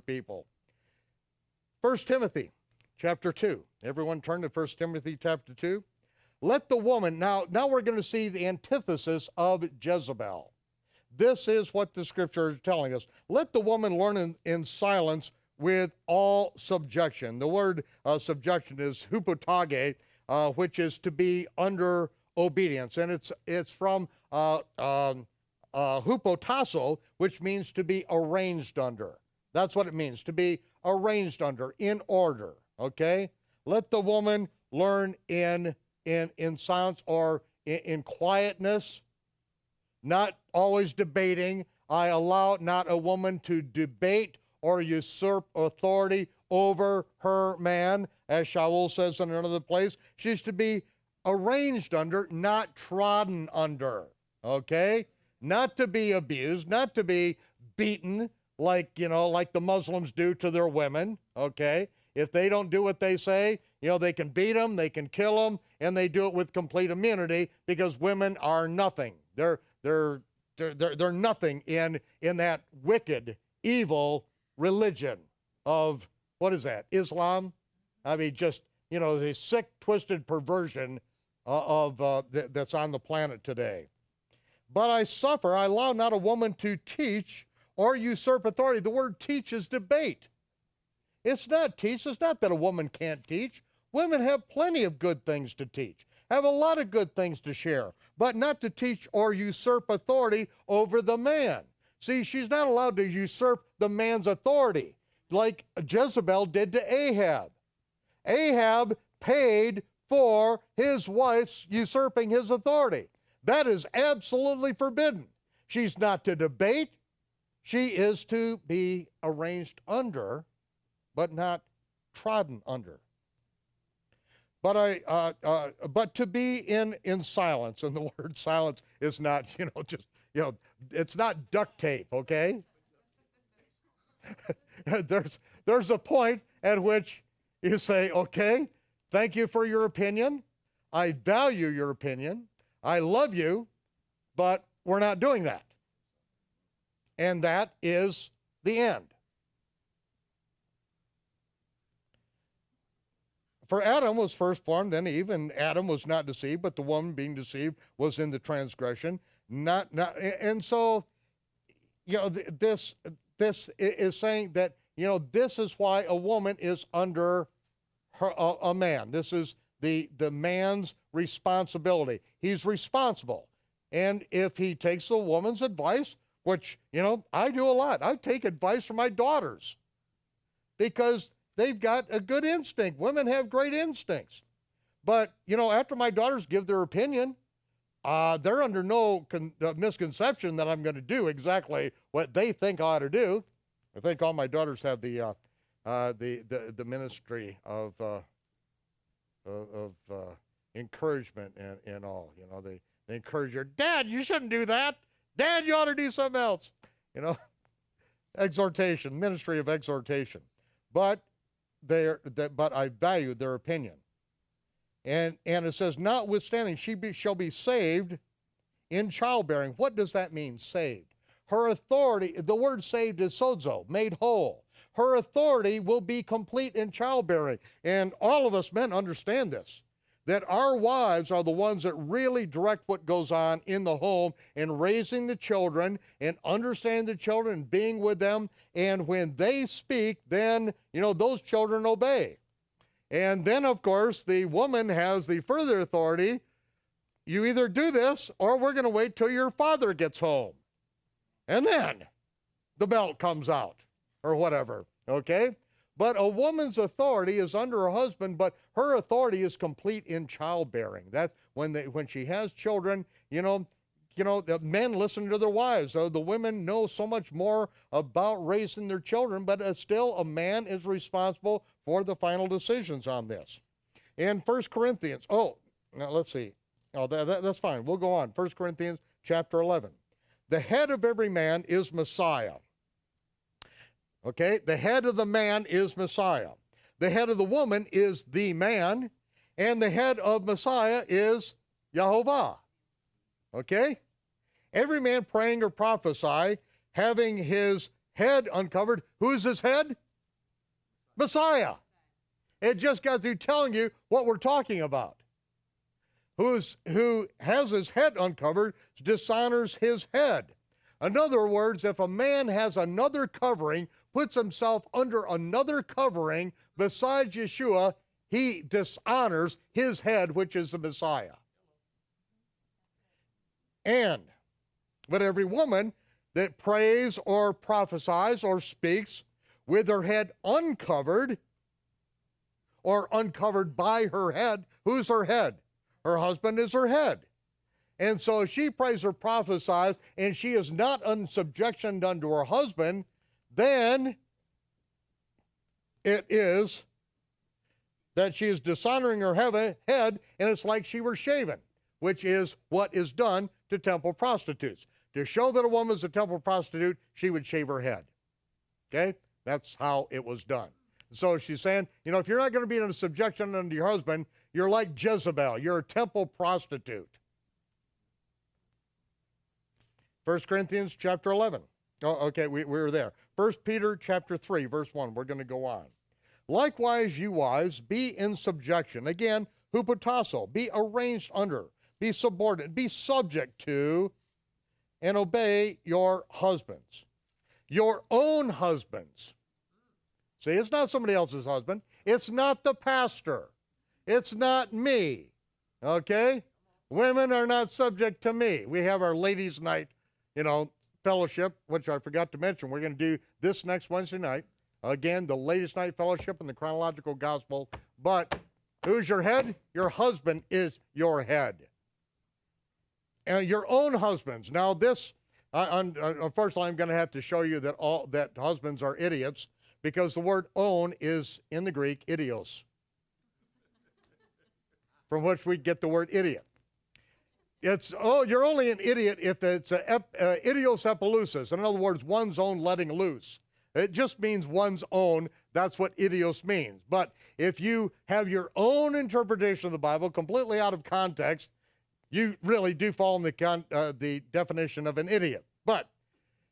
people. 1 Timothy chapter 2. Everyone turn to 1 Timothy chapter 2. Let the woman, now we're going to see the antithesis of Jezebel. This is what the scripture is telling us. Let the woman learn in silence with all subjection. The word subjection is hupotage, which is to be under obedience. And it's from hupotasso, which means to be arranged under. That's what it means, to be arranged under, in order, okay? Let the woman learn in silence or in quietness, not always debating. I allow not a woman to debate or usurp authority over her man, as Shaul says in another place. She's to be arranged under, not trodden under, okay? Not to be abused, not to be beaten like the Muslims do to their women, okay? If they don't do what they say, they can beat them, they can kill them, and they do it with complete immunity because women are nothing. They're nothing in that wicked, evil religion of, what is that, Islam? I mean, just, the sick, twisted perversion that's on the planet today. But I allow not a woman to teach or usurp authority. The word teach is debate. It's not teach. It's not that a woman can't teach. Women have plenty of good things to teach, have a lot of good things to share, but not to teach or usurp authority over the man. See, she's not allowed to usurp the man's authority like Jezebel did to Ahab. Ahab paid for his wife's usurping his authority. That is absolutely forbidden. She's not to debate. She is to be arranged under, but not trodden under. But to be in silence, and the word silence is not, it's not duct tape, okay? There's a point at which you say, okay, thank you for your opinion. I value your opinion. I love you, but we're not doing that. And that is the end. For Adam was first formed, then Eve, and Adam was not deceived, but the woman being deceived was in the transgression. And so, this is saying that, this is why a woman is under a man. This is the man's responsibility. He's responsible. And if he takes the woman's advice, which, I do a lot. I take advice from my daughters because they've got a good instinct. Women have great instincts. But, after my daughters give their opinion, they're under no misconception that I'm going to do exactly what they think I ought to do. I think all my daughters have the ministry of encouragement and all. They encourage your dad. You shouldn't do that. Dad, you ought to do something else. Exhortation, ministry of exhortation. But I value their opinion. And it says, notwithstanding, she shall be saved in childbearing. What does that mean, saved? Her authority, the word saved is sozo, made whole. Her authority will be complete in childbearing. And all of us men understand this, that our wives are the ones that really direct what goes on in the home in raising the children and understanding the children and being with them. And when they speak, then, those children obey. And then, of course, the woman has the further authority. You either do this or we're going to wait till your father gets home. And then the belt comes out or whatever, okay? But a woman's authority is under her husband, but her authority is complete in childbearing. That's when she has children, the men listen to their wives. So the women know so much more about raising their children, but still a man is responsible for the final decisions on this. In 1 Corinthians, let's see. That's fine. We'll go on. 1 Corinthians chapter 11. The head of every man is Messiah. Okay, the head of the man is Messiah. The head of the woman is the man, and the head of Messiah is Yehovah. Okay? Every man praying or prophesy, having his head uncovered. Who's his head? Messiah. It just got through telling you what we're talking about. Who has his head uncovered dishonors his head. In other words, if a man has another covering, puts himself under another covering besides Yeshua, he dishonors his head, which is the Messiah. But every woman that prays or prophesies or speaks with her head uncovered or uncovered by her head, who's her head? Her husband is her head. And so if she prays or prophesies and she is not in subjection unto her husband, then it is that she is dishonoring her head, and it's like she were shaven, which is what is done to temple prostitutes. To show that a woman is a temple prostitute, she would shave her head. Okay? That's how it was done. So she's saying, if you're not going to be in a subjection unto your husband, you're like Jezebel. You're a temple prostitute. 1 Corinthians chapter 11. Oh, okay, we were there. 1 Peter chapter 3, verse 1. We're going to go on. Likewise, you wives, be in subjection. Again, hupotasso, be arranged under, be subordinate, be subject to, and obey your husbands. Your own husbands. See, it's not somebody else's husband. It's not the pastor. It's not me. Okay? Women are not subject to me. We have our ladies' night, fellowship, which I forgot to mention. We're going to do this next Wednesday night. Again, the ladies' night fellowship in the chronological gospel. But who's your head? Your husband is your head. And your own husbands. Now this, unfortunately, I'm going to have to show you that husbands are idiots, because the word own is, in the Greek, idios, from which we get the word idiot. You're only an idiot if it's idios epileusis. In other words, one's own letting loose. It just means one's own. That's what idios means. But if you have your own interpretation of the Bible completely out of context, you really do fall in the definition of an idiot. But,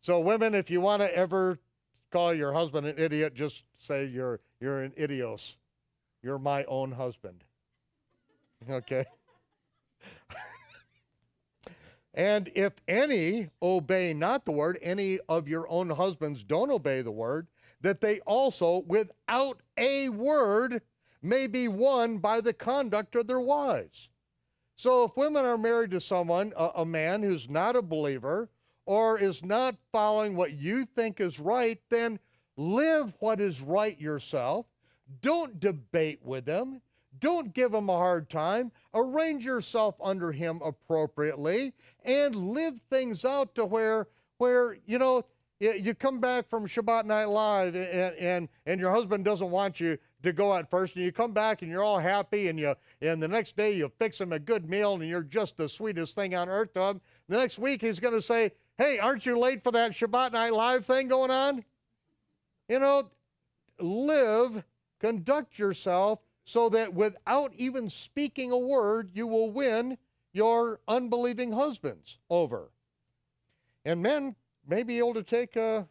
so women, if you want to ever call your husband an idiot, just say you're an idios. You're my own husband. Okay? And if any obey not the word, any of your own husbands don't obey the word, that they also, without a word, may be won by the conduct of their wives. So if women are married to someone, a man who's not a believer, or is not following what you think is right, then live what is right yourself. Don't debate with them. Don't give him a hard time. Arrange yourself under him appropriately and live things out to where you come back from Shabbat Night Live and your husband doesn't want you to go out first, and you come back and you're all happy, and the next day you fix him a good meal and you're just the sweetest thing on earth to him. The next week he's going to say, hey, aren't you late for that Shabbat Night Live thing going on? Conduct yourself so that without even speaking a word, you will win your unbelieving husbands over. And men may be able to take a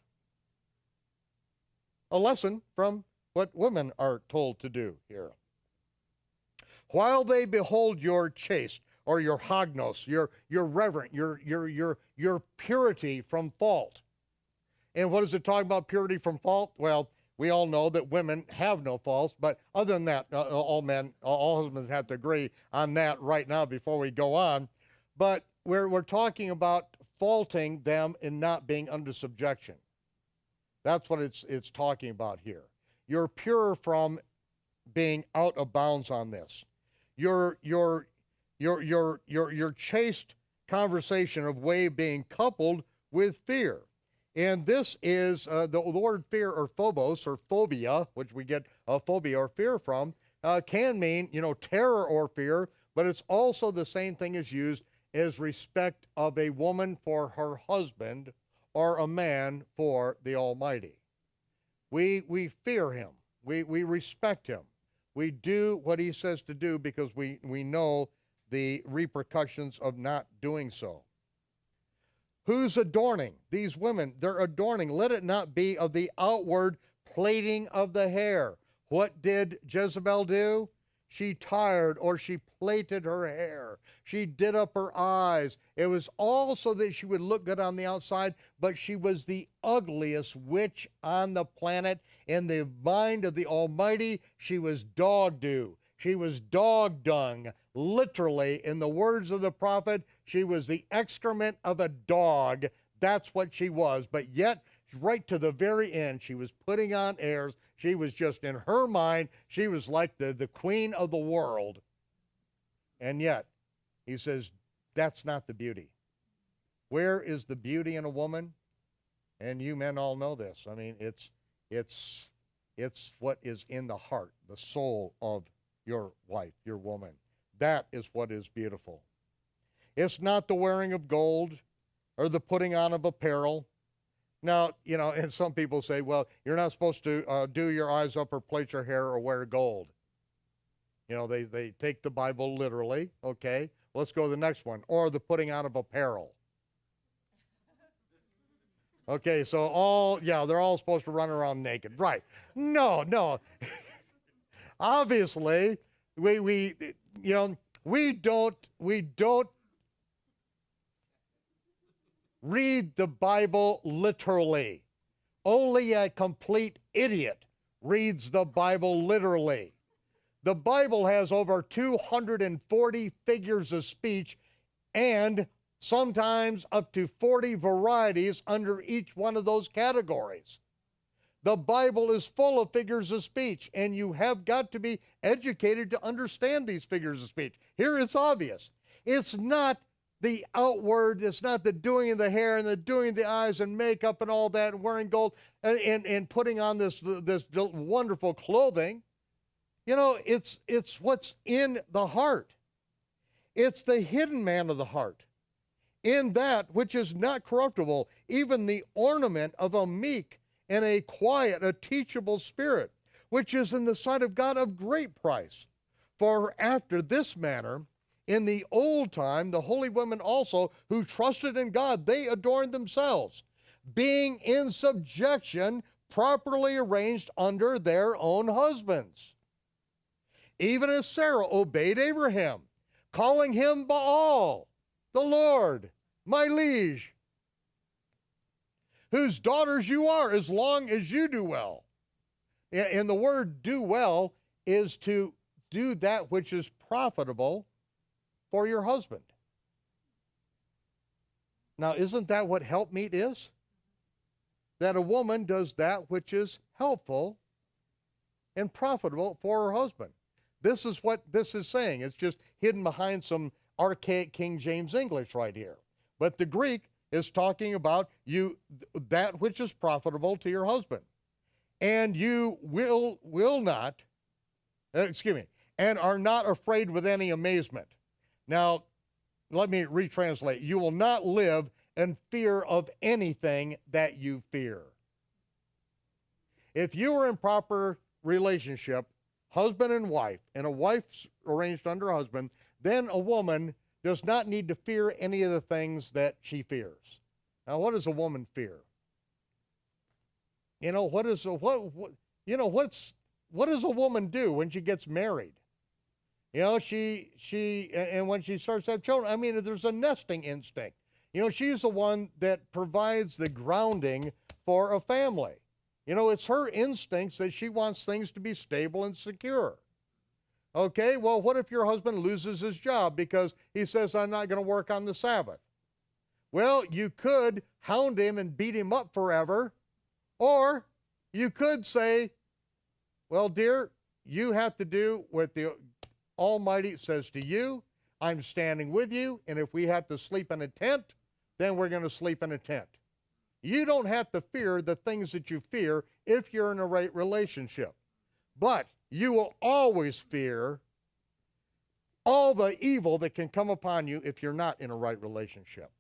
lesson from what women are told to do here. While they behold your chaste, or your hagnos, your reverent, your purity from fault. And what is it talking about, purity from fault? Well, we all know that women have no faults, but other than that, all husbands have to agree on that right now before we go on. But we're talking about faulting them in not being under subjection. That's what it's talking about here. You're pure from being out of bounds on this. Your chaste conversation of way being coupled with fear. And this is the word fear, or phobos, or phobia, which we get phobia or fear from, can mean, terror or fear, but it's also the same thing as used as respect of a woman for her husband or a man for the Almighty. We fear him. We respect him. We do what he says to do because we know the repercussions of not doing so. Who's adorning? These women, they're adorning. Let it not be of the outward plaiting of the hair. What did Jezebel do? She tired or she plaited her hair. She did up her eyes. It was all so that she would look good on the outside, but she was the ugliest witch on the planet. In the mind of the Almighty, she was dog dew. She was dog dung. Literally, in the words of the prophet, she was the excrement of a dog. That's what she was. But yet, right to the very end, she was putting on airs. She was just, in her mind, she was like the queen of the world. And yet, he says, that's not the beauty. Where is the beauty in a woman? And you men all know this. I mean, it's what is in the heart, the soul of your wife, your woman. That is what is beautiful. It's not the wearing of gold or the putting on of apparel. Now, you know, and some people say, well, you're not supposed to do your eyes up or plait your hair or wear gold. You know, they take the Bible literally, okay? Let's go to the next one. Or the putting on of apparel. Okay, so they're all supposed to run around naked. Right. No. Obviously, we don't read the Bible literally. Only a complete idiot reads the Bible literally. The Bible has over 240 figures of speech and sometimes up to 40 varieties under each one of those categories. The Bible is full of figures of speech, and you have got to be educated to understand these figures of speech. Here it's obvious. It's not the outward, it's not the doing of the hair and the doing of the eyes and makeup and all that and wearing gold and putting on this wonderful clothing. You know, it's what's in the heart. It's the hidden man of the heart. In that which is not corruptible, even the ornament of a meek and a quiet, a teachable spirit, which is in the sight of God of great price. For after this manner, in the old time, the holy women also, who trusted in God, they adorned themselves, being in subjection, properly arranged under their own husbands. Even as Sarah obeyed Abraham, calling him Baal, the Lord, my liege, whose daughters you are, as long as you do well. And the word do well is to do that which is profitable for your husband. Now, isn't that what helpmeet is? That a woman does that which is helpful and profitable for her husband. This is what this is saying. It's just hidden behind some archaic King James English right here. But the Greek is talking about that which is profitable to your husband. And you will not, and are not afraid with any amazement. Now, let me retranslate. You will not live in fear of anything that you fear. If you are in proper relationship, husband and wife, and a wife's arranged under a husband, then a woman does not need to fear any of the things that she fears. Now, what does a woman fear? You know, what does a woman do when she gets married? You know, and when she starts to have children, I mean, there's a nesting instinct. You know, she's the one that provides the grounding for a family. You know, it's her instincts that she wants things to be stable and secure. Okay, well, what if your husband loses his job because he says, I'm not going to work on the Sabbath? Well, you could hound him and beat him up forever, or you could say, well, dear, you have to do what the Almighty says to you. I'm standing with you, and if we have to sleep in a tent, then we're going to sleep in a tent. You don't have to fear the things that you fear if you're in a right relationship. But you will always fear all the evil that can come upon you if you're not in a right relationship.